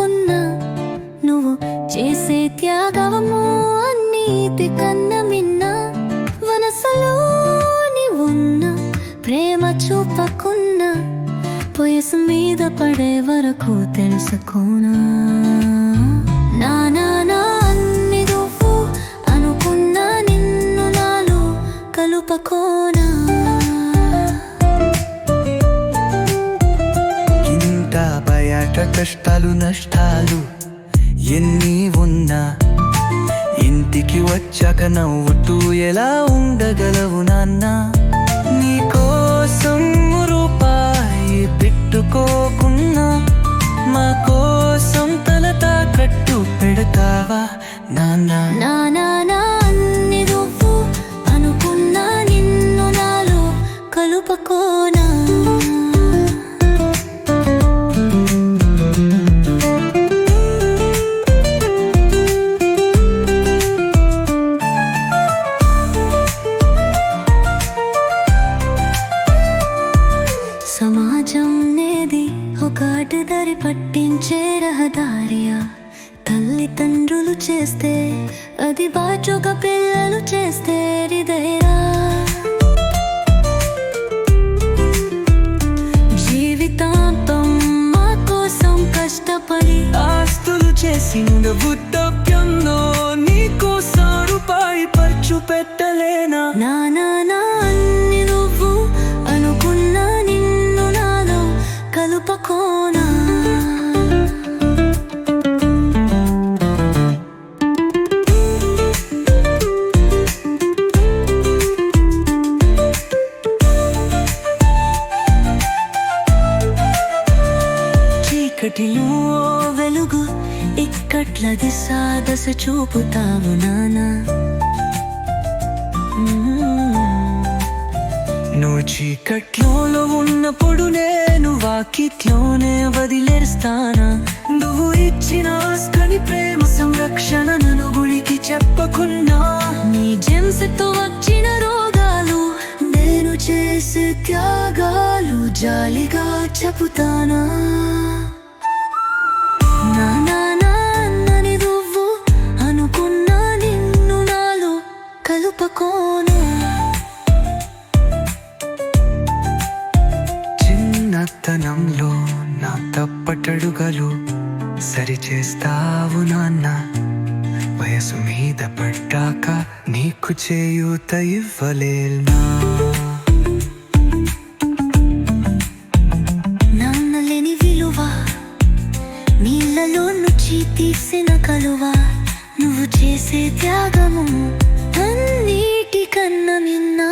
చూపకున్నా నువ్వు చేసే త్యాగము అన్నిటి కన్నా మిన్న మనసులో నీవున్న ప్రేమ చూపకున్నా వయసు మీద పడే వరకు తెలుసుకోనా నా నా నా అన్ని నువ్వు అనుకున్నా నిన్ను నాలో కలుపకోనా ఇంత బయట కష్టాలు నష్టాలు ఎన్ని ఉన్నా ఇంటికి వచ్చాక నవ్వుతూ ఎలా ఉండగలవు నాన్న నీకోసం రూపాయి పెట్టుకోకున్నా మా కోసం తల తాకట్టు పెడతావా నాన్న నా నా నా అన్ని నువ్వు అనుకున్నా నిన్ను నాలో కలుపకోనా సమాజం నేది ఒక అడ్డదారి పట్టించే రహదారియా తల్లిదండ్రులు చేస్తే అది బాచుగా పిల్లలు చేస్తే హృదయరా జీవితాంతం మా కోసం కష్టపడి ఆస్తులు చేసి వృద్ధాప్యంలో నీకోసం రూపాయి ఖర్చు పెట్టలేనా నా నా నా అన్ని నువ్వు అనుకున్నా నిన్ను నాలో కలుపకోనా చీకటిలో వెలుగు ఇక్కట్ల దిశ చూపుతావు నానా నువ్వు చీకట్లో ఉన్నప్పుడు నేను వాకిట్లోనే వదిలేస్తానా నువ్వు ఇచ్చిన ఆస్కని ప్రేమ సంరక్షణ నన్ను గుడికి చెప్పకున్నా నీ జెంసతో వచ్చిన రోగాలు నేను చేసే త్యాగాలు జాలిగా చెబుతానా నా నా నా అన్నని నువ్వు అనుకున్నా నిన్ను నాలో కలుపకోనా చిన్నతనంలో నా తప్పటడుగలు సరిచేస్తావు నాన్న వయసు మీద పడ్డాక నీకు చేయూత ఇవ్వలేనా నాన్న లేని విలువ నీళ్ళలో నుంచి తీసిన కలువ నువ్వు చేసే త్యాగము అన్నిటికన్నా మిన్నా